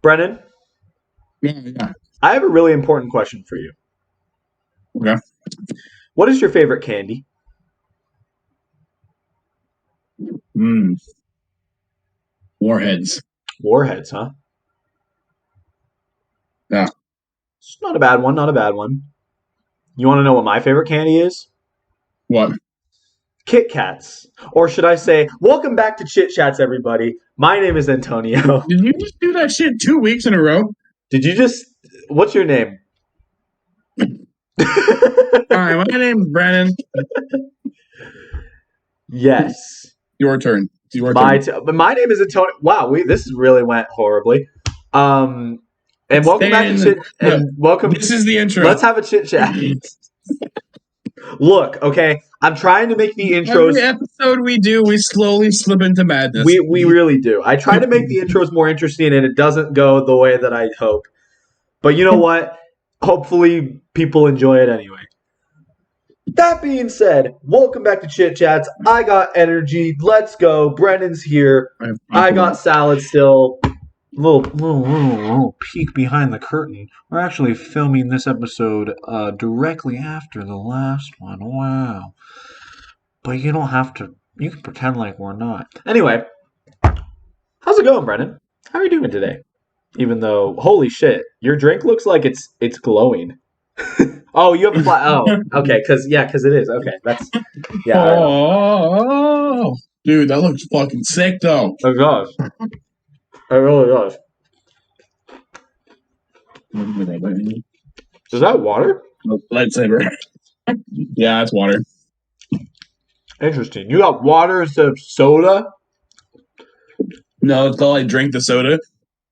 Brennan, Yeah. I have a really important question for you. Okay. What is your favorite candy? Warheads. Warheads, huh? Yeah. It's not a bad one, not a bad one. You want to know what my favorite candy is? What? Kit Kats. Or should I say, welcome back to Chit Chats, everybody. My name is Antonio. Did you just do that shit 2 weeks in a row? Did you just. What's your name? Hi, my name's Brennen. Yes. Your turn. It's your My turn. but my name is Antonio. Wow, this really went horribly. Um, and welcome back to Stan, Chit. And welcome. this is the intro. Let's have a chit chat. Look, okay, I'm trying to make the intros. Every episode we do, we slowly slip into madness. We really do. I try to make the intros more interesting, and it doesn't go the way that I hope. But you know what? Hopefully, people enjoy it anyway. That being said, welcome back to Chit Chats. I got energy. Let's go. Brennan's here. I got salad still. Little peek behind the curtain. We're actually filming this episode directly after the last one. Wow. But you don't have to. You can pretend like we're not. Anyway, how's it going, Brennan? How are you doing today? Even though, holy shit, your drink looks like it's glowing. Oh, you have a flat. Oh, okay, because it is. Okay, that's yeah. Oh, dude, that looks fucking sick, though. It does. It really does. Is that water? Lightsaber. Yeah, it's water. Interesting. You got water instead of soda? No, it's all I drink the soda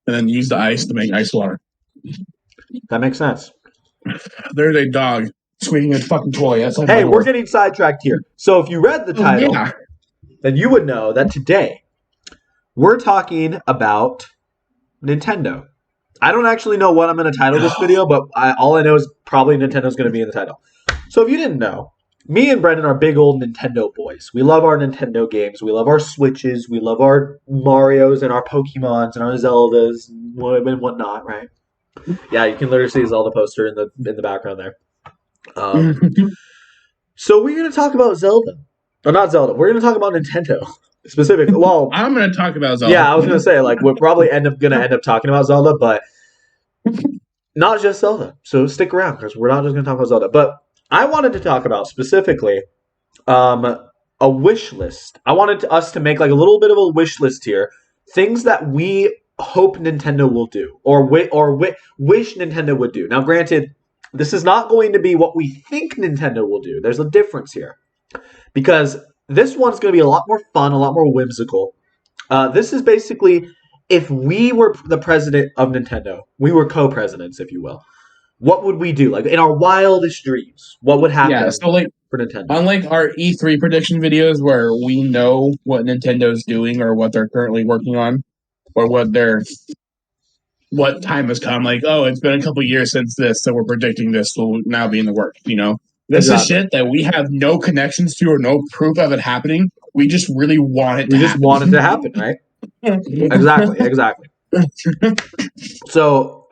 and then use the ice to make ice water. That makes sense. There's a dog squeaking a fucking toy. Hey, we're getting sidetracked here. So if you read the title, then you would know that today we're talking about Nintendo. I don't actually know what I'm going to title this video, but all I know is probably Nintendo's going to be in the title. So if you didn't know, me and Brendan are big old Nintendo boys. We love our Nintendo games. We love our Switches. We love our Marios and our Pokemons and our Zeldas and whatnot, right? Yeah, you can literally see a Zelda poster in the background there. So we're going to talk about Zelda. Oh, not Zelda. We're going to talk about Nintendo specifically. Well, I'm going to talk about Zelda. Yeah, I was going to say, like, we're probably going to end up talking about Zelda, but not just Zelda. So stick around because we're not just going to talk about Zelda. But I wanted to talk about specifically a wish list. I wanted us to make like a little bit of a wish list here. Things that we hope Nintendo will do or wish Nintendo would do. Now, granted, this is not going to be what we think Nintendo will do. There's a difference here. Because this one's going to be a lot more fun, a lot more whimsical. This is basically if we were the president of Nintendo, we were co-presidents, if you will. What would we do? Like in our wildest dreams, what would happen for Nintendo? Unlike our E3 prediction videos where we know what Nintendo's doing or what they're currently working on or what time has come. Like, oh, it's been a couple years since this, so we're predicting this will now be in the works, you know? This is shit that we have no connections to or no proof of it happening. We just really want it to happen. We just want it to happen, right? Exactly. So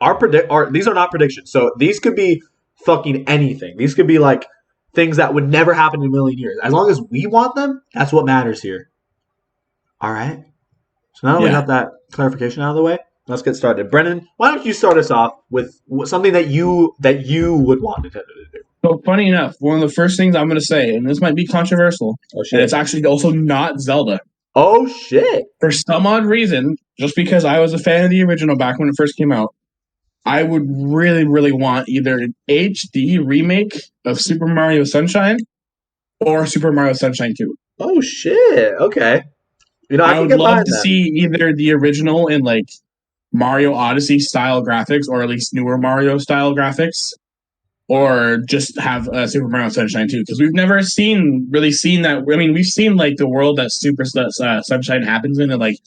these are not predictions. So these could be fucking anything. These could be like things that would never happen in a million years. As long as we want them, that's what matters here. All right. So now that we got that clarification out of the way, let's get started. Brennan, why don't you start us off with something that you would want Nintendo to do? So funny enough, one of the first things I'm going to say, and this might be controversial, and it's actually also not Zelda. Oh, shit. For some odd reason, just because I was a fan of the original back when it first came out, I would really, really want either an HD remake of Super Mario Sunshine or Super Mario Sunshine 2. Oh, shit. Okay. You know, I would love to see either the original in like Mario Odyssey style graphics or at least newer Mario style graphics, or just have Super Mario Sunshine 2, because we've never really seen that. I mean, we've seen like the world that Super Sunshine happens in like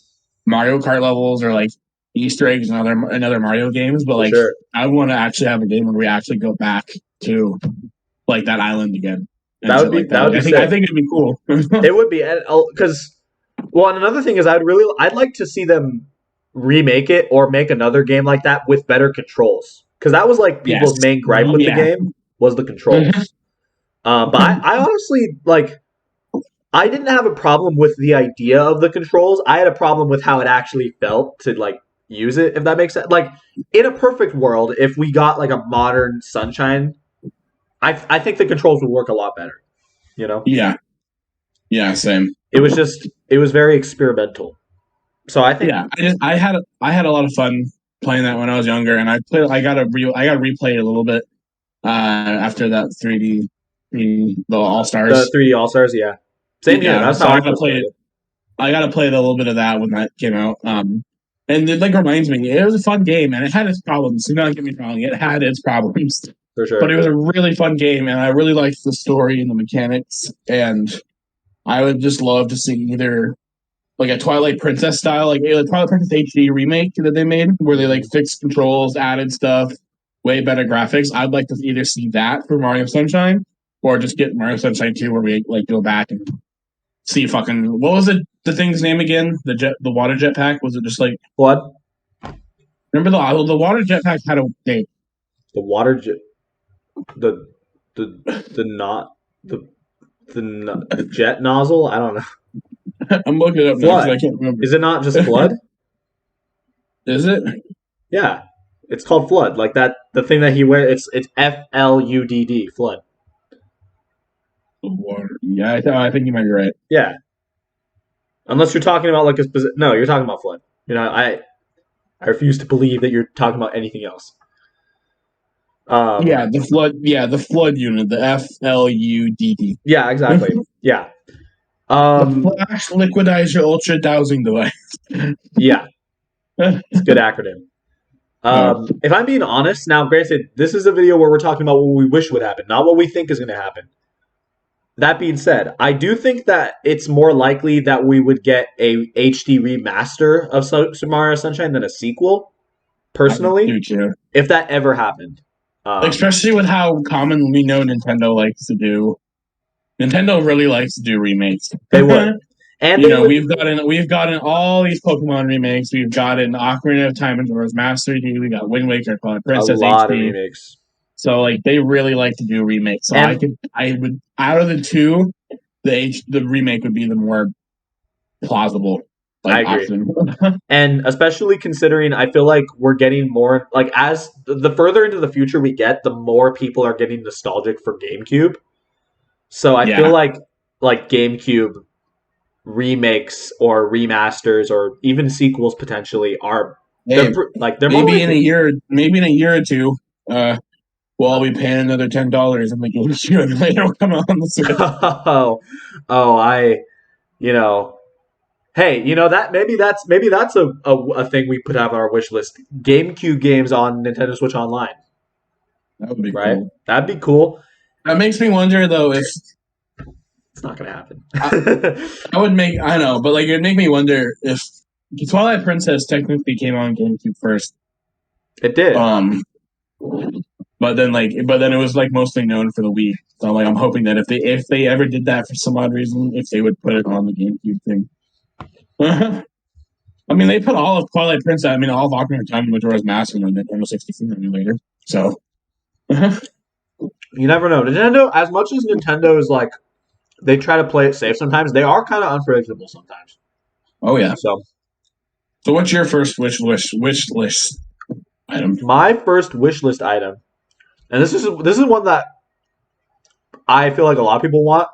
Mario Kart levels or like Easter eggs and other Mario games, but like I want to actually have a game where we actually go back to like that island again. That would be I think it'd be cool. It would be, because and another thing is I'd like to see them remake it or make another game like that with better controls. Because that was like Yes. people's main gripe with the game was the controls. But I honestly like. I didn't have a problem with the idea of the controls. I had a problem with how it actually felt to like use it, if that makes sense. Like in a perfect world, if we got like a modern Sunshine, I think the controls would work a lot better. You know? Yeah. Yeah, same. It was very experimental. So I think I had a lot of fun playing that when I was younger, and I got to replay it a little bit after that 3D the All Stars. The 3D All Stars, yeah. Same here. That's how I first played it. I got to play a little bit of that when that came out. And it like reminds me, it was a fun game, and it had its problems. Do not get me wrong, it had its problems. For sure. But it was a really fun game, and I really liked the story and the mechanics. And I would just love to see either like a Twilight Princess style, like a Twilight Princess HD remake that they made, where they like fixed controls, added stuff, way better graphics. I'd like to either see that for Mario Sunshine, or just get Mario Sunshine 2, where we like go back and see fucking what was it? The thing's name again? The water jetpack? Was it just like Flood? Remember the water jetpack had a name? The water jet. The jet nozzle. I don't know. I'm looking it up now because I can't remember. Is it not just Flood? Is it? Yeah, it's called Flood. Like that, the thing that he wears. It's FLUDD, Flood. The water. Yeah, I think you might be right. Yeah. Unless you're talking about like a specific. No, you're talking about Flood. You know, I refuse to believe that you're talking about anything else. The Flood. Yeah, the Flood unit, the FLUDD. Yeah, exactly. Yeah. The Flash Liquidizer Ultra Dowsing Device. Yeah. It's a good acronym. If I'm being honest, now granted, this is a video where we're talking about what we wish would happen, not what we think is going to happen. That being said, I do think that it's more likely that we would get a HD remaster of Super Mario Sunshine than a sequel, personally, I do too. if that ever happened. Especially with how common we know Nintendo likes to do. Nintendo really likes to do remakes. They would. And we've gotten all these Pokemon remakes. We've gotten Ocarina of Time and Majora's Mask 3D. We got Wind Waker, Twilight Princess a lot HD. of remakes. So like they really like to do remakes. So I would out of the two, the remake would be the more plausible. I agree. And especially considering I feel like we're getting more like as the further into the future we get, the more people are getting nostalgic for GameCube. So I feel like GameCube remakes or remasters or even sequels potentially are they're maybe in a year or two, we'll all be paying another $10 and the GameCube emulator will come out on the Switch. Hey, maybe that's a thing we put on our wish list. GameCube games on Nintendo Switch Online. That would be right. Cool. That'd be cool. That makes me wonder though if it's not gonna happen. I know, but like it'd make me wonder if Twilight Princess technically came on GameCube first. It did. But then it was like mostly known for the Wii. So like I'm hoping that if they ever did that for some odd reason, if they would put it on the GameCube thing. I mean, they put all of Twilight Princess. I mean, all of Ocarina of Time and Majora's Mask on the Nintendo 64 emulator. So you never know. Nintendo, as much as Nintendo is like, they try to play it safe sometimes. They are kind of unpredictable sometimes. Oh yeah. So what's your first wish list item? My first wish list item, and this is one that I feel like a lot of people want.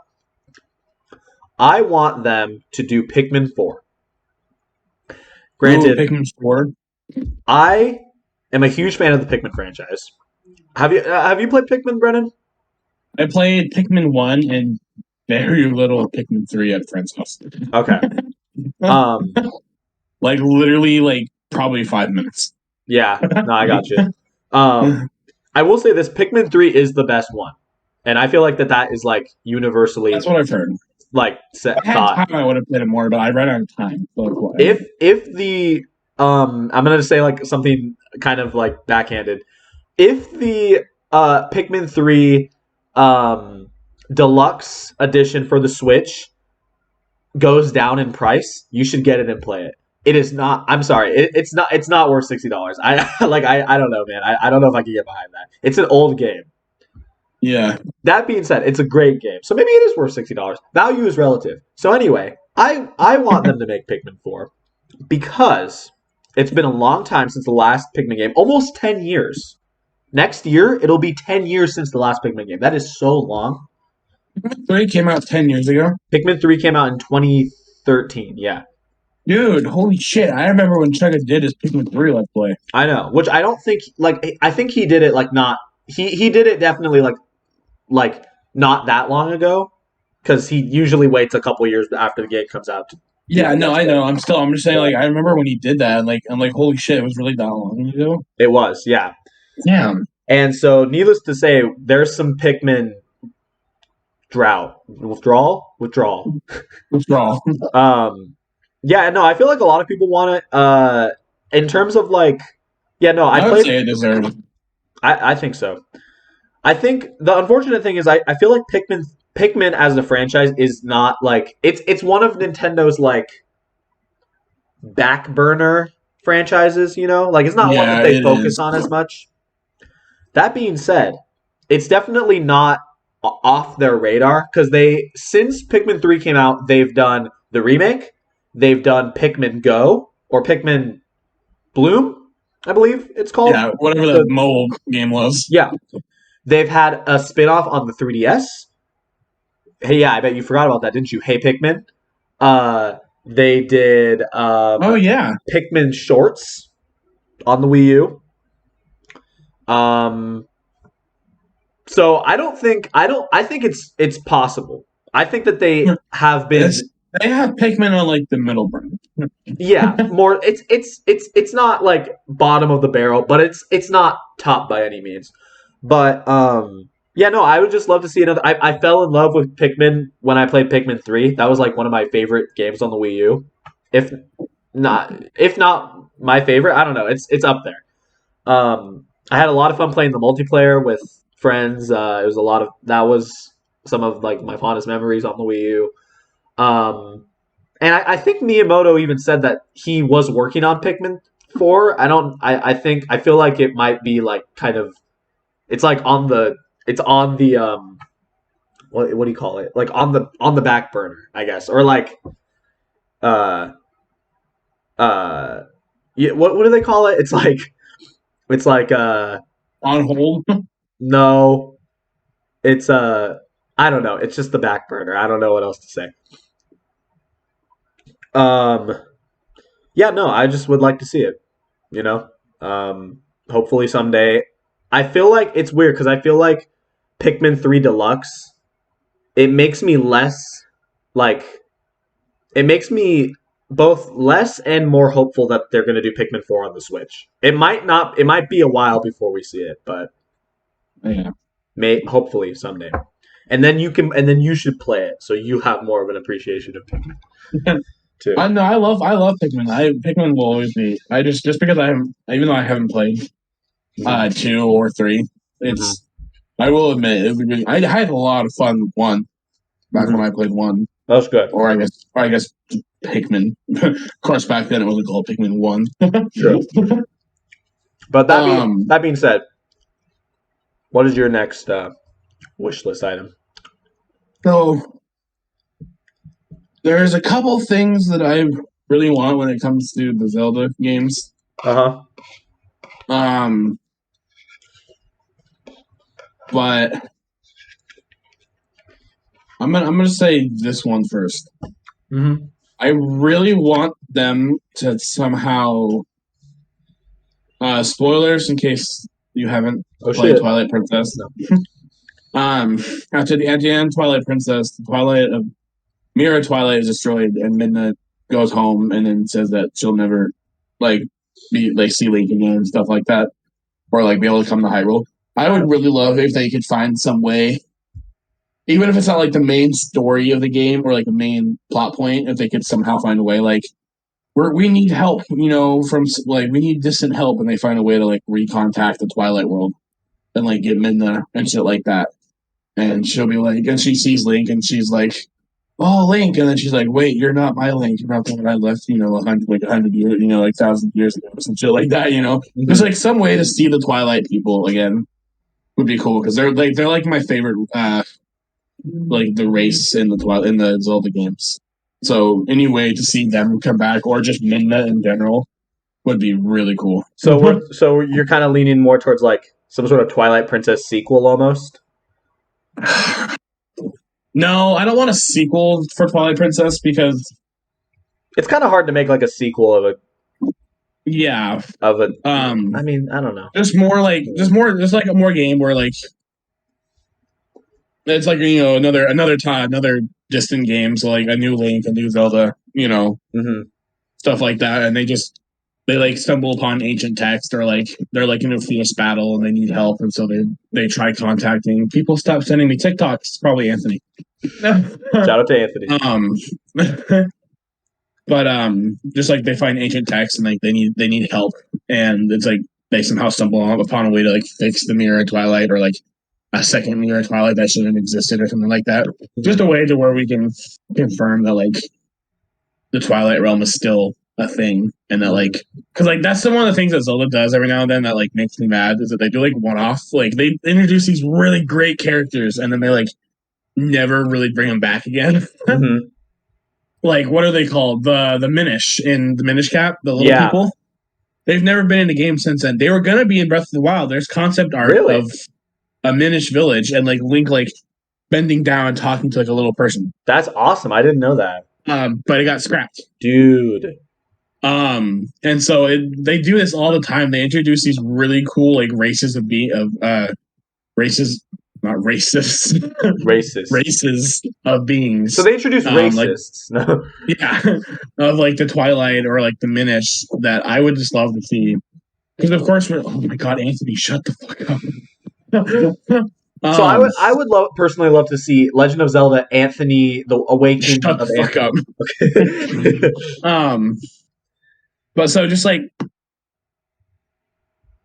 I want them to do Pikmin 4. Granted, Pikmin 4. I am a huge fan of the Pikmin franchise. Have you played Pikmin, Brennan? I played Pikmin 1 and very little Pikmin 3 at a friend's house. Okay. Like literally like probably 5 minutes. Yeah, no, I got you. I will say this, Pikmin 3 is the best one. And I feel like that is like universally. That's what I've heard. Like time, I would have played it more, but I ran out of time. So if the I'm gonna say like something kind of like backhanded. If the Pikmin 3 deluxe edition for the Switch goes down in price, you should get it and play it. It is not. I'm sorry. It's not. It's not worth $60. I don't know, man. I don't know if I can get behind that. It's an old game. Yeah. That being said, it's a great game. So maybe it is worth $60. Value is relative. So anyway, I want them to make Pikmin 4 because it's been a long time since the last Pikmin game. Almost 10 years. Next year, it'll be 10 years since the last Pikmin game. That is so long. Pikmin 3 came out 10 years ago. Pikmin 3 came out in 2013. Yeah. Dude, holy shit. I remember when Chugga did his Pikmin 3 Let's Play. I know. Which I don't think, like, I think he did it, like, not. He did it definitely, like not that long ago, because he usually waits a couple years after the game comes out. Yeah, no, I know. I'm just saying, like, I remember when he did that, and, like, I'm like, holy shit, it was really that long ago. It was, yeah. Damn. And so, needless to say, there's some Pikmin withdrawal. Yeah, no, I feel like a lot of people want it. In terms of like, yeah, no, I would say it deserved it. I think so. I think the unfortunate thing is I feel like Pikmin as a franchise is not like it's one of Nintendo's like back burner franchises, you know? Like it's not one that they focus on as much. That being said, it's definitely not off their radar because since Pikmin 3 came out, they've done the remake, they've done Pikmin Go or Pikmin Bloom, I believe it's called. Yeah, whatever the mobile game was. Yeah. They've had a spin-off on the 3DS. Hey, yeah, I bet you forgot about that, didn't you? Hey Pikmin. They did oh yeah, Pikmin Shorts on the Wii U. So I think it's possible. I think that they have been. They have Pikmin on like the middle brand. Yeah, more. It's not like bottom of the barrel, but it's not top by any means. But yeah, no, I would just love to see another. I fell in love with Pikmin when I played Pikmin 3. That was like one of my favorite games on the Wii U. If not my favorite, I don't know. It's up there. I had a lot of fun playing the multiplayer with friends. That was some of like my fondest memories on the Wii U. And I think Miyamoto even said that he was working on Pikmin 4. I feel like it might be like kind of it's on the what do you call it? Like on the back burner, I guess. Or like yeah, what do they call it? It's like on hold. No. It's I don't know. It's just the back burner. I don't know what else to say. Yeah, no, I just would like to see it, you know? Hopefully someday. I feel like it's weird because I feel like Pikmin 3 Deluxe, it makes me both less and more hopeful that they're going to do Pikmin 4 on the Switch. It might be a while before we see it, but yeah. Hopefully someday. And then you should play it so you have more of an appreciation of Pikmin. Too. I know I love Pikmin. Pikmin will always be. I just because even though I haven't played 2 or 3, it's I will admit it would be, I had a lot of fun with 1 back when I played 1. That was good. Or I guess Pikmin. Of course, back then it wasn't called Pikmin 1. Sure. But that being said, what is your next wish list item? So there's a couple things that I really want when it comes to the Zelda games. But I'm gonna say this one first. Mm-hmm. I really want them to somehow. Spoilers in case you haven't played Twilight Princess. At the end, Twilight Princess, Mira Twilight is destroyed, and Midna goes home and then says that she'll never see Link again and stuff like that, or like be able to come to Hyrule. I would really love if they could find some way, even if it's not like the main story of the game or like a main plot point, if they could somehow find a way, like we need help, from like we need distant help, and they find a way to like recontact the Twilight world and like get Midna and shit like that. And she'll be like, and she sees Link, and she's like, oh, Link, and then she's like, wait, you're not my Link. You're not the one I left, 100 years, 1,000 years ago, some shit like that. There's like some way to see the Twilight people again would be cool because they're like my favorite, like the race in the Zelda games. So any way to see them come back or just Midna in general would be really cool. So you're kind of leaning more towards like some sort of Twilight Princess sequel almost. No, I don't want a sequel for Twilight Princess because it's kind of hard to make like a sequel of a. Yeah. I mean, I don't know. Just like a more game where like it's like another distant game, so like a new Link, a new Zelda, stuff like that, and they like stumble upon ancient text or like they're like in a fierce battle and they need help, and so they try contacting people. Stop sending me TikToks. It's probably Anthony. Shout out to Anthony. But just like they find ancient texts and like they need help, and it's like they somehow stumble upon a way to like fix the mirror of Twilight or like a second mirror of Twilight that shouldn't have existed or something like that. Just a way to where we can confirm that like the Twilight realm is still a thing, and that like because like that's one of the things that Zelda does every now and then that like makes me mad is that they do like one off, like they introduce these really great characters and then they like never really bring them back again. Like, what are they called? The Minish in the Minish Cap, the little people. They've never been in the game since then. They were gonna be in Breath of the Wild. There's concept art of a Minish village and like Link like bending down and talking to like a little person. That's awesome. I didn't know that. But it got scrapped, dude. And so they do this all the time. They introduce these really cool like races not racist. Races of beings. So they introduced racists. Of like the Twilight or like the Minish that I would just love to see. Because of course oh my god, Anthony, shut the fuck up. So I would personally love to see Legend of Zelda Anthony the Awakening shut of the fuck Anthony. up. But so just like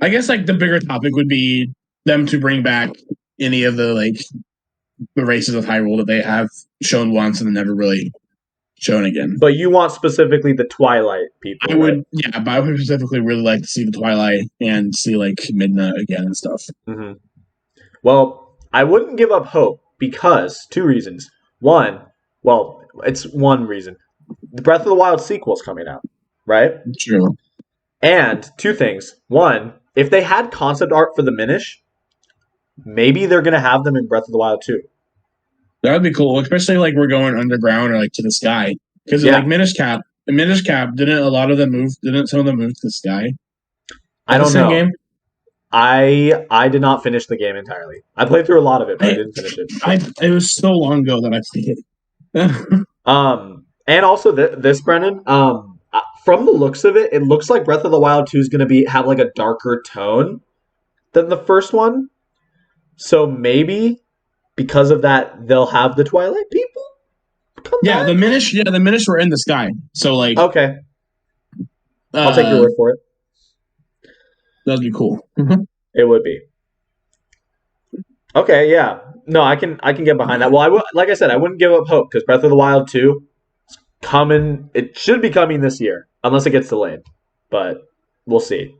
I guess like the bigger topic would be them to bring back any of the like the races of Hyrule that they have shown once and then never really shown again. But you want specifically the Twilight people? I would, yeah, but I would specifically really like to see the Twilight and see like Midna again and stuff. Mm-hmm. Well, I wouldn't give up hope because two reasons. One, well, it's one reason. The Breath of the Wild sequel is coming out, right? True. And two things. One, if they had concept art for the Minish, maybe they're going to have them in Breath of the Wild too. That would be cool, especially like we're going underground or like to the sky. Because like Minish Cap, didn't some of them move to the sky? I don't know. Game? I did not finish the game entirely. I played through a lot of it, but I didn't finish it. It was so long ago that I played it. And also this Brennan, from the looks of it, it looks like Breath of the Wild 2 is going to have like a darker tone than the first one. So maybe because of that, they'll have the Twilight people come back? The Minish were in the sky. So like, okay, I'll take your word for it. That'd be cool. It would be. Okay, yeah. No, I can get behind that. Well, like I said, I wouldn't give up hope because Breath of the Wild 2 is coming. It should be coming this year, unless it gets delayed. But we'll see.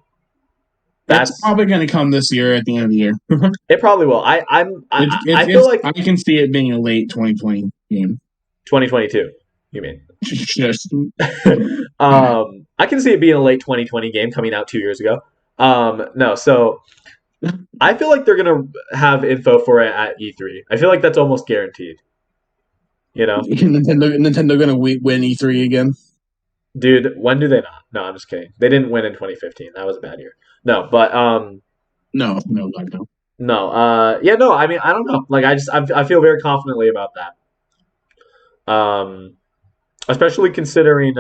That's probably going to come this year at the end of the year. It probably will. I feel like I can see it being a late 2020 game. 2022, you mean? I can see it being a late 2020 game coming out 2 years ago. No, so I feel like they're gonna have info for it at E3. I feel like that's almost guaranteed. You know, Nintendo gonna win E3 again. Dude, when do they not? No, I'm just kidding. They didn't win in 2015. That was a bad year. No, but no. Yeah, no. I mean, I don't know. Like, I feel very confidently about that. Especially considering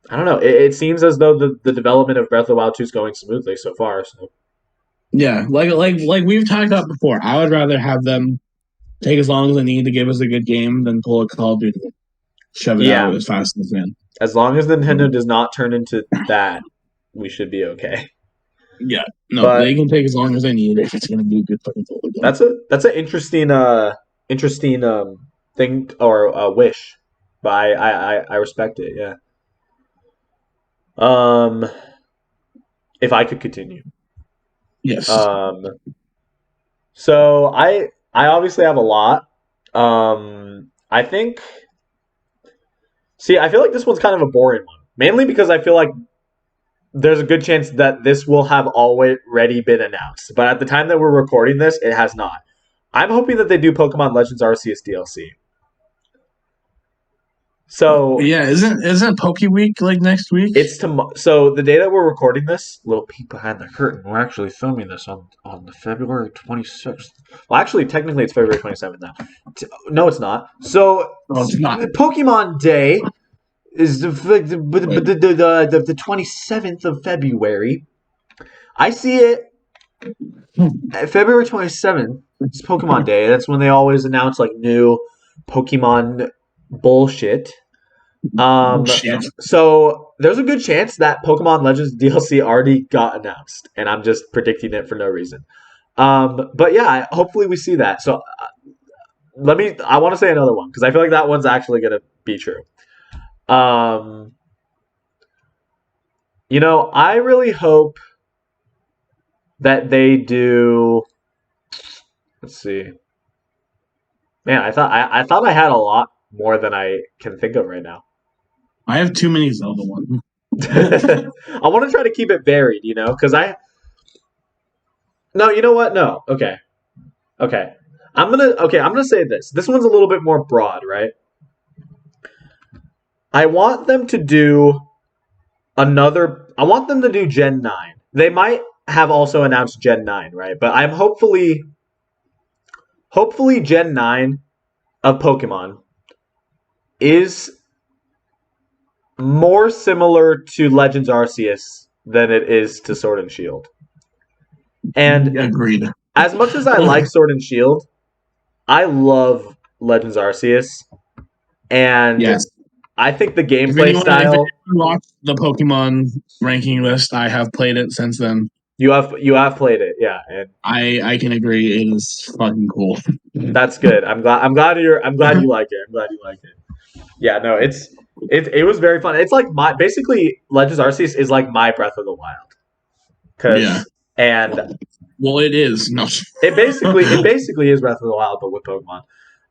I don't know. It seems as though the development of Breath of the Wild 2 is going smoothly so far. So. Yeah, like we've talked about before. I would rather have them take as long as they need to give us a good game than pull a Call of Duty, shove it out as fast as they can. As long as Nintendo does not turn into that, we should be okay. Yeah, no, but they can take as long as they need if it's going to be a good fucking game. That's an interesting thing or a wish, but I respect it. Yeah. Um, if I could continue. Yes. Um, so I obviously have a lot. I think. See, I feel like this one's kind of a boring one, mainly because I feel like there's a good chance that this will have already been announced. But at the time that we're recording this, it has not. I'm hoping that they do Pokemon Legends Arceus DLC. So Yeah, isn't Poke Week like next week? it's so the day that we're recording this, little peek behind the curtain. We're actually filming this on the February 26th. Well, actually, technically it's February 27th now. No, it's not. So Oh, it's not. Pokemon Day is the 27th of February. I see it February 27th. It's Pokemon Day. That's when they always announce like new Pokemon bullshit. Shit. So there's a good chance that Pokemon Legends DLC already got announced, and I'm just predicting it for no reason. But yeah, hopefully we see that. So I want to say another one because I feel like that one's actually gonna be true. Um, I really hope that they do. Let's see. Man, I thought I had a lot more than I can think of right now. I have too many Zelda ones. I want to try to keep it varied, because no, you know what? No. Okay. Okay. I'm gonna say this. This one's a little bit more broad, right? I want them to do I want them to do Gen 9. They might have also announced Gen 9, right? But I'm hopefully Gen 9 of Pokemon is more similar to Legends Arceus than it is to Sword and Shield. And Agreed. as much as I like Sword and Shield, I love Legends Arceus. And yes. I think the gameplay style. If you watch the Pokemon ranking list, I have played it since then. You have played it, yeah, and I can agree it is fucking cool. That's good. I'm glad you like it. I'm glad you like it. Yeah, no, it was very fun. It's like basically Legends Arceus is like my Breath of the Wild. Yeah. And well, it is. No. it basically is Breath of the Wild, but with Pokemon.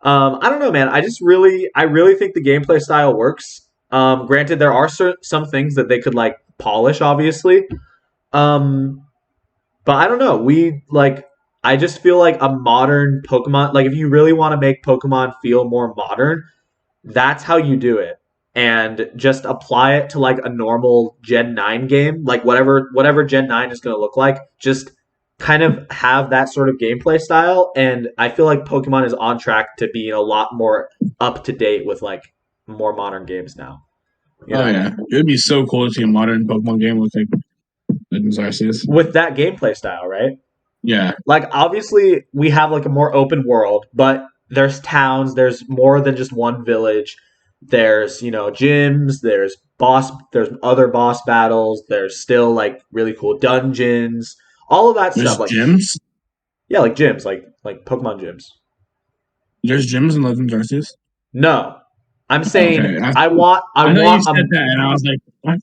I don't know, man. I really think the gameplay style works. Granted, there are some things that they could like polish, obviously. But I don't know. I just feel like a modern Pokemon. Like if you really want to make Pokemon feel more modern, that's how you do it. And just apply it to like a normal Gen 9 game, like whatever Gen 9 is going to look like. Just kind of have that sort of gameplay style, and I feel like Pokemon is on track to being a lot more up to date with like more modern games now. Oh yeah, it would be so cool to see a modern Pokemon game with like Legends Arceus with that gameplay style, right? Yeah, like obviously we have like a more open world, but there's towns, there's more than just one village. There's gyms, there's other boss battles, there's still like really cool dungeons, all of that there's stuff. Like gyms. Yeah, like gyms, like Pokemon gyms. There's gyms in Legends Arceus. No, I'm saying okay. I want you said that, and I was like, what?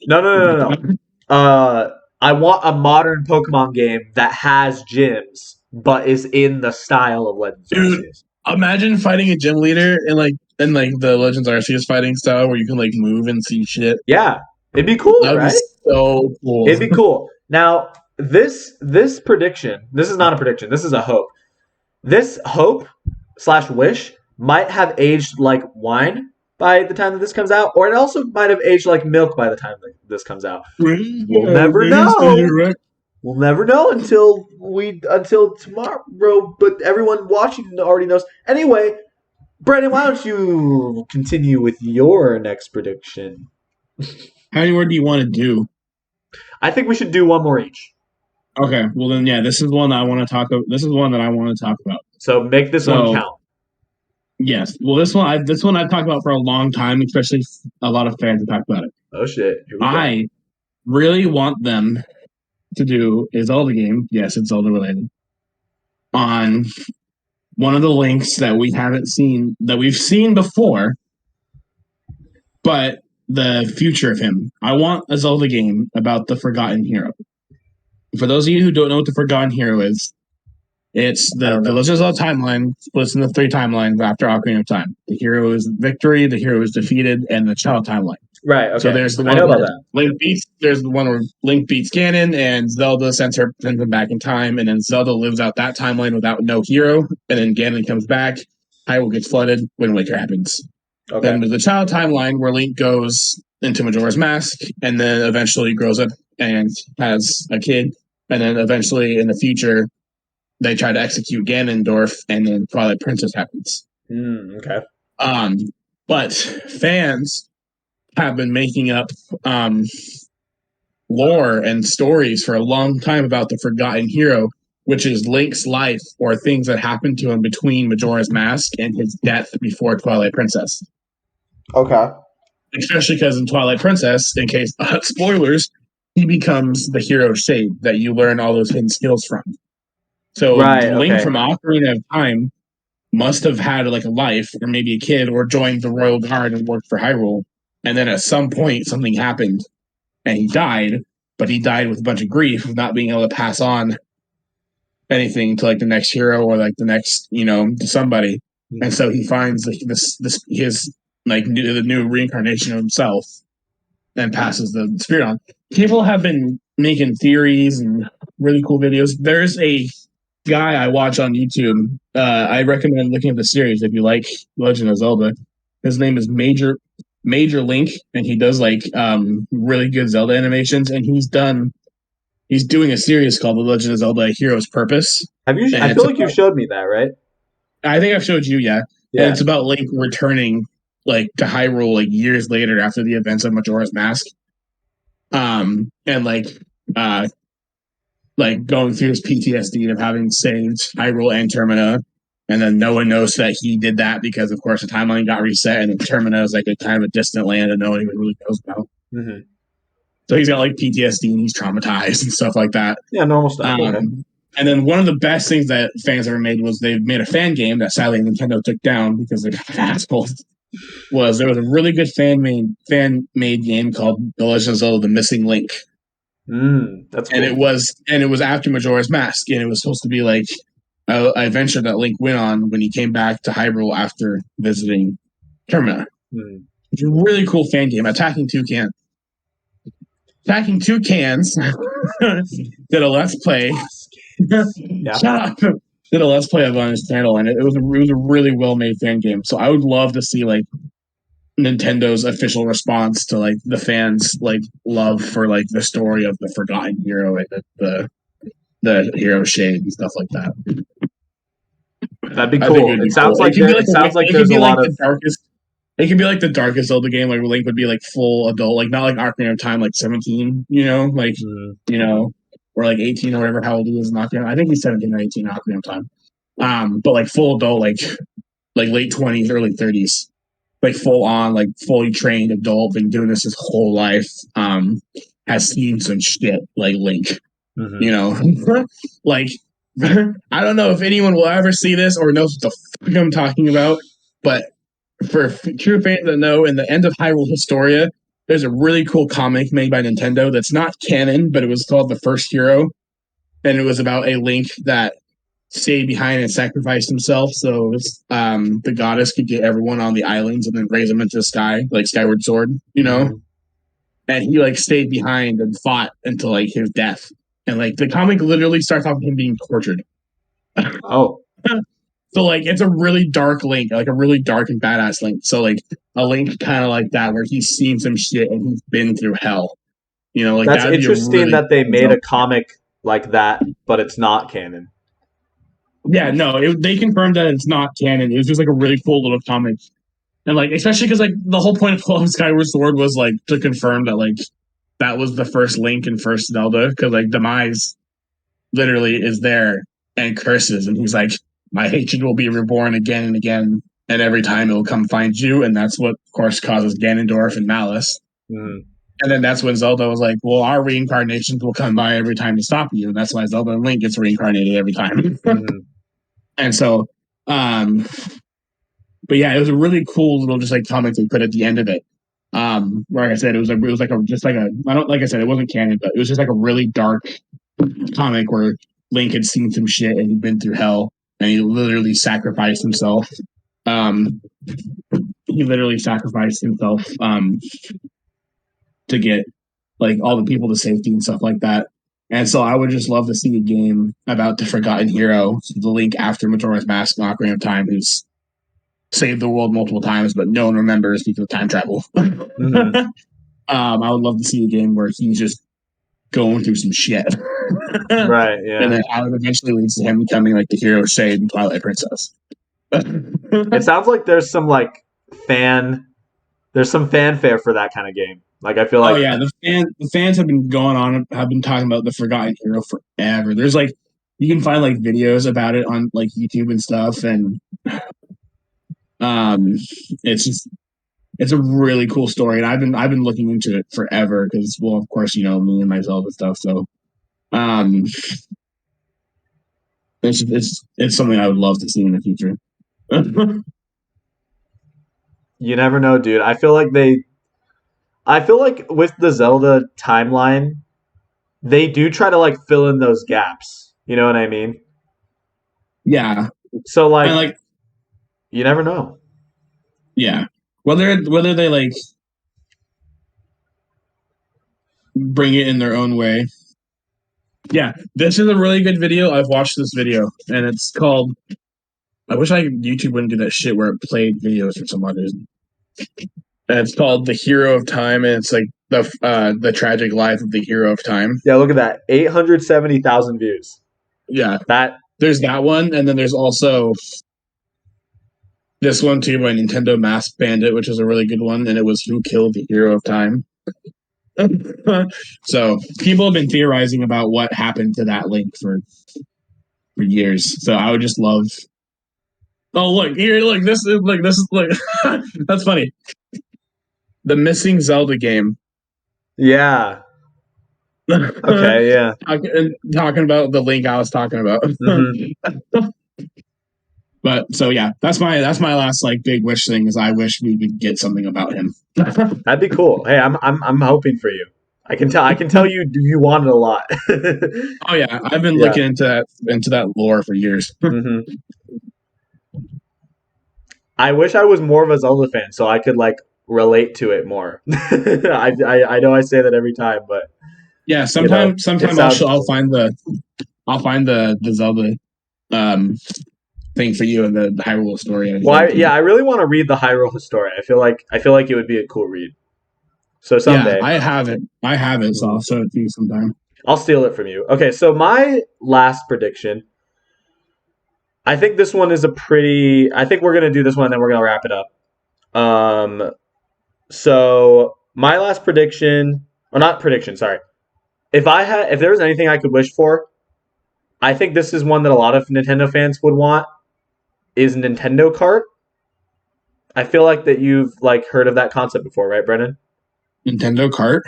No. I want a modern Pokemon game that has gyms, but is in the style of Legends Arceus. Imagine fighting a gym leader in the Legends Arceus fighting style where you can like move and see shit. Yeah, it'd be cool, That'd right? Be so cool. It'd be cool. Now, this prediction, this is not a prediction, this is a hope. This hope/wish might have aged like wine by the time that this comes out, or it also might have aged like milk by the time that this comes out. We'll never know. We'll never know until tomorrow. But everyone watching already knows. Anyway, Brennen, why don't you continue with your next prediction? How many more do you want to do? I think we should do one more each. Okay, well then, yeah, this is one that I want to talk about. This is one that I want to talk about. So make this one count. Yes, well, this one I've talked about for a long time, especially a lot of fans have talked about it. Oh shit! I really want them to do a Zelda game. Yes, it's Zelda related. On one of the Links that we haven't seen, that we've seen before, but the future of him. I want a Zelda game about the Forgotten Hero. For those of you who don't know what the Forgotten Hero is, it's the Legend of Zelda timeline splits into 3 timelines after Ocarina of Time. The hero is victory, the hero is defeated, and the child timeline. Right. Okay. So there's the one I know about that. Link beats. There's the one where Link beats Ganon, and Zelda sends him back in time, and then Zelda lives out that timeline without no hero, and then Ganon comes back. Hyrule gets flooded. Wind Waker happens. Okay. Then there's the child timeline where Link goes into Majora's Mask, and then eventually grows up and has a kid, and then eventually in the future they try to execute Ganondorf, and then Twilight Princess happens. Okay. But fans have been making up lore and stories for a long time about the Forgotten Hero, which is Link's life or things that happened to him between Majora's Mask and his death before Twilight Princess. Okay. Especially because in Twilight Princess, in case spoilers, he becomes the hero Shade that you learn all those hidden skills from. So Link from Ocarina of Time must have had like a life, or maybe a kid, or joined the Royal Guard and worked for Hyrule. And then at some point, something happened, and he died. But he died with a bunch of grief of not being able to pass on anything to like the next hero or like the next, to somebody. Mm-hmm. And so he finds his like the new reincarnation of himself and passes the spirit on. People have been making theories and really cool videos. There's a guy I watch on YouTube. I recommend looking at the series if you like Legend of Zelda. His name is Major Link, and he does like really good Zelda animations. And he's doing a series called The Legend of Zelda: Hero's Purpose. Have you? I feel like you showed me that, right? I think I've showed you, yeah. And it's about Link returning like to Hyrule like years later after the events of Majora's Mask. And like going through his PTSD of having saved Hyrule and Termina, and then no one knows that he did that because, of course, the timeline got reset, and Termina is like a kind of a distant land that no one even really knows about. Mm-hmm. So he's got like PTSD and he's traumatized and stuff like that. Yeah, normal stuff. Okay. And then one of the best things that fans ever made was they made a fan game that sadly Nintendo took down because they're assholes. There was a really good fan made game called The Legend of Zelda: The Missing Link. That's cool. And it was after Majora's Mask, and it was supposed to be like a adventure that Link went on when he came back to Hyrule after visiting Termina. It's a really cool fan game. Attacking Toucans did a Let's Play. Shut up. Did a Let's Play on his channel, and it was a really well made fan game. So I would love to see like Nintendo's official response to like the fans' like love for like the story of the Forgotten Hero and the hero Shade and stuff like that. That'd be cool. It sounds like there's a lot of darkest. It could be like the darkest Zelda game, like Link would be like full adult, like not like Ocarina of Time, like 17, or like 18 or whatever how old he is in Ocarina. I think he's 17 or 18 in Ocarina of Time. But like full adult, like late 20s, early 30s. Like full on, like fully trained adult, been doing this his whole life, has seen some shit like Link. Like I don't know if anyone will ever see this or knows what the fuck I'm talking about, but for true fans that know, in the end of Hyrule Historia, there's a really cool comic made by Nintendo that's not canon, but it was called The First Hero, and it was about a Link that stayed behind and sacrificed himself so the goddess could get everyone on the islands and then raise them into the sky, like Skyward Sword, And he like stayed behind and fought until like his death. And like the comic literally starts off with him being tortured. Oh. So like it's a really dark Link, like a really dark and badass Link. So like a Link kind of like that where he's seen some shit and he's been through hell. Like that's interesting that they made a comic like that, but it's not canon. Yeah, no, they confirmed that it's not canon. It was just like a really cool little comic, and like especially because like the whole point of Skyward Sword was like to confirm that like that was the first Link and first Zelda, because like Demise literally is there and curses, and he's like, my hatred will be reborn again and again, and every time it will come find you, and that's what of course causes Ganondorf and Malice. And then that's when Zelda was like, well, our reincarnations will come by every time to stop you, and that's why Zelda and Link gets reincarnated every time. And so Um, but yeah, it was a really cool little just like comic they put at the end of it. Like I said, it was like a just like a I don't like I said it wasn't canon, but it was just like a really dark comic where Link had seen some shit and he'd been through hell and he literally sacrificed himself. Um, he literally sacrificed himself to get like all the people to safety and stuff like that. And so I would just love to see a game about the forgotten hero, the Link after Majora's Mask and Ocarina of Time, who's saved the world multiple times, but no one remembers because of time travel. Mm-hmm. I would love to see a game where he's just going through some shit. Right, And yeah. then how it eventually leads to him becoming like the hero Shade in Twilight Princess. It sounds like there's some fanfare for that kind of game. Like I feel Oh like yeah, the fans have been talking about the Forgotten Hero forever. There's like you can find like videos about it on like YouTube and stuff, and um, it's a really cool story, and I've been looking into it forever because well, of course you know me and myself and stuff. So um, it's something I would love to see in the future. you never know, dude. I feel like with the Zelda timeline, they do try to like fill in those gaps. You know what I mean? Yeah, So and like like you never know. yeah, whether they like bring it in their own way. Yeah, this is a really good video. I've watched this video, and it's called. I wish YouTube wouldn't do that shit where it played videos for some odd reason. And it's called "The Hero of Time," and it's like the tragic life of the hero of time. Yeah, look at that. 870,000 views. Yeah, That there's that one, and then there's also this one too by Nintendo Mask Bandit, which is a really good one, and it was "Who Killed the Hero of Time." So people have been theorizing about what happened to that Link for years. So I would just love. Oh look here! Look this is look. That's funny. The missing Zelda game. yeah. Okay, yeah. Talking about the Link I was talking about. Hmm. But so yeah, that's my last like big wish thing is I wish we would get something about him. That'd be cool. Hey, I'm hoping for you. I can tell you want it a lot. Oh yeah, I've been Yeah. looking into that lore for years. Hmm. I wish I was more of a Zelda fan so I could like relate to it more. I know I say that every time, but Yeah, you know, it sometime sounds I'll find the Zelda um thing for you and the Hyrule story and well. everything too. I really want to read the Hyrule story. I feel like it would be a cool read. So Yeah, someday. I have it. I have it, so I'll Mhm. show it to you sometime. I'll steal it from you. Okay, so my last prediction. I think this one is a pretty. I think we're gonna do this one, and then we're gonna wrap it up. Um. So my last prediction, or not prediction, sorry. If there was anything I could wish for, I think this is one that a lot of Nintendo fans would want. Is Nintendo Kart. I feel like that you've like heard of that concept before, right, Brennan? Nintendo Kart.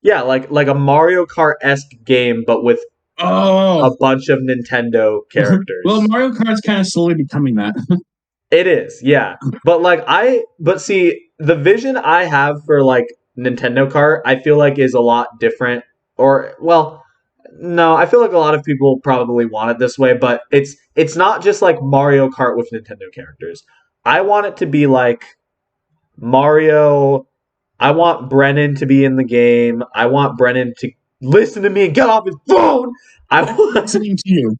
Yeah, like a Mario Kart esque game, but with a Oh, bunch of Nintendo well, characters. Mario Kart's kind of slowly becoming that. It is, yeah. But see, the vision I have for like Nintendo Kart, I feel like is a lot different. Or, well, no, I feel like a lot of people probably want it this way, but it's not just like Mario Kart with Nintendo characters. I want it to be like Mario. I want Brennan to be in the game. I want Brennan to listen to me and get off his phone. I want. Listening to you.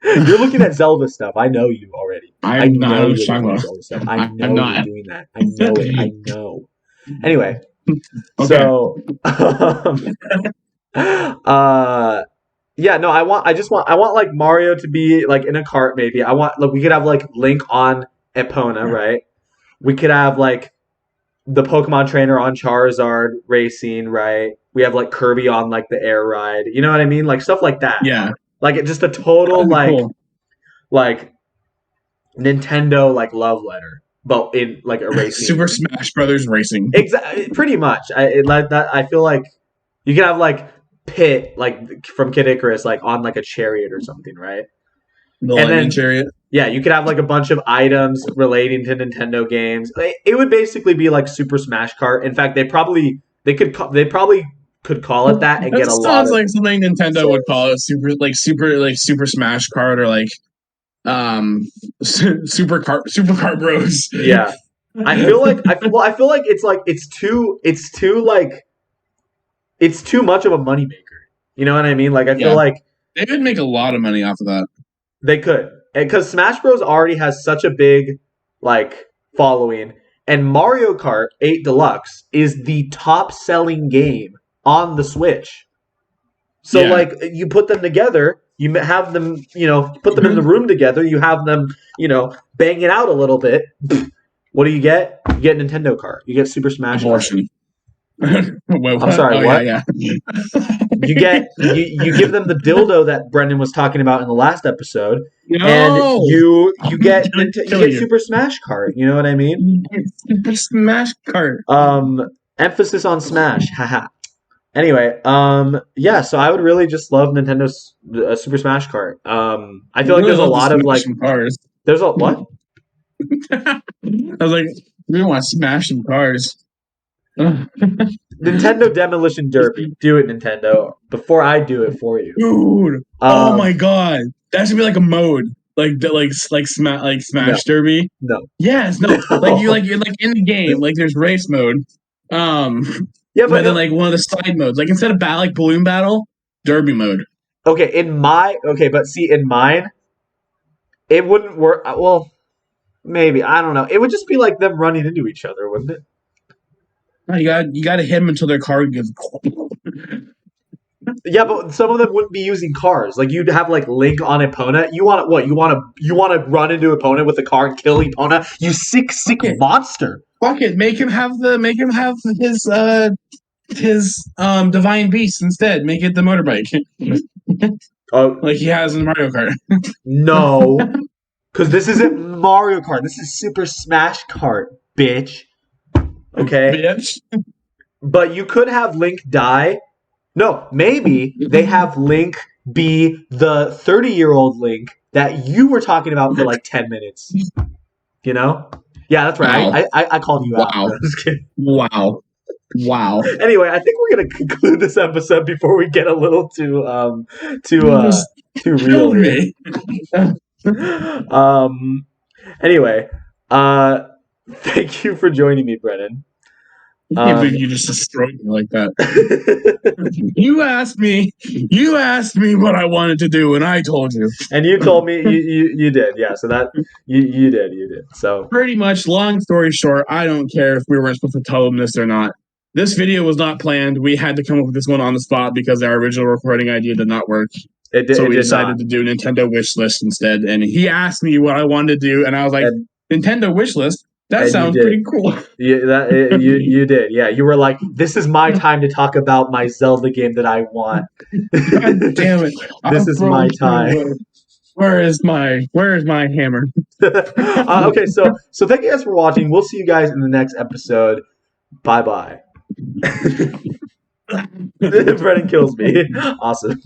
You're looking at Zelda stuff. I know you already. I I'm not. I don't know know what you're you're looking at talking Zelda stuff. I about. I'm know you're not. doing that. I know it. I know. Anyway, Okay. so yeah, no, I want like Mario to be like in a cart maybe. I want like we could have like Link on Epona, right? We could have like the Pokemon trainer on Charizard racing, right? We have like Kirby on like the air ride. You know what I mean? Like stuff like that. Yeah, Like it just a total that'd be cool. like Nintendo like love letter, but in like a racing Super game. Smash Brothers Racing. Exactly, pretty much. Like that. I feel like you could have like Pit like from Kid Icarus like on like a chariot or something, right? The And lightning then chariot. yeah, you could have like a bunch of items relating to Nintendo games. It would basically be like Super Smash Kart. In fact, they probably could call it that and That get a lot sounds of like something Nintendo would call it. Super Smash Kart or like Super Kart Bros. yeah. I feel like it's too much of a moneymaker. You know what I mean? Like I feel Yeah, like they would make a lot of money off of that. they could, because Smash Bros already has such a big like following, and Mario Kart 8 Deluxe is the top selling game on the Switch. So Yeah. like you put them together, you have them, put them in the room together, you have them, banging out a little bit. What do you get? You get Nintendo Kart. You get Super Smash Kart. Abortion. Wait, I'm sorry, oh, what? Yeah. You give them the dildo that Brendan was talking about in the last episode, and No! you get Kill you. Super Smash Kart. You know what I mean? Super Smash Kart. Emphasis on Smash. Haha. Anyway, yeah. So I would really just love Nintendo's Super Smash Kart. I feel like there's a lot of like cars. there's a what? I was like, we want to smash some cars. Nintendo Demolition Derby. Do it, Nintendo. Before I do it for you. Dude. Oh my god. That should be like a mode. Smash Derby. No. Yes, no. Like you're like in the game, like there's race mode. Yeah, but then like one of the side modes, like instead of like balloon battle, derby mode. Okay, but see, in mine, it wouldn't work. Well, maybe, I don't know. It would just be like them running into each other, wouldn't it? No, you got to hit them until their car gives. Yeah, but some of them wouldn't be using cars. Like you'd have like Link on Epona. You want what? You want to run into Epona with a car and kill Epona? You sick monster! Fuck it, make him have his divine beast instead. Make it the motorbike. Like he has in Mario Kart. No, because this isn't Mario Kart. This is Super Smash Kart, bitch. Okay. Bitch. But you could have Link die. No, maybe they have Link be the 30-year-old Link that you were talking about for like 10 minutes. You know? Yeah, that's right. Wow. I called you out. Wow. I'm just kidding. Wow. Anyway, I think we're gonna conclude this episode before we get a little too real here. Anyway, thank you for joining me, Brennan. I can't believe you just destroyed me like that. You asked me what I wanted to do, and I told you. And you told me you did, yeah. So that you did. So pretty much, long story short, I don't care if we weren't supposed to tell them this or not. This video was not planned. We had to come up with this one on the spot because our original recording idea did not work. So we decided to do Nintendo wish list instead. And he asked me what I wanted to do, and I was like, Nintendo wish list? That sounds pretty cool. Yeah, you did. Yeah, you were like, this is my time to talk about my Zelda game that I want. God damn it! This is my time. Where is my hammer? Okay, so thank you guys for watching. We'll see you guys in the next episode. Bye. Brennan kills me. Awesome.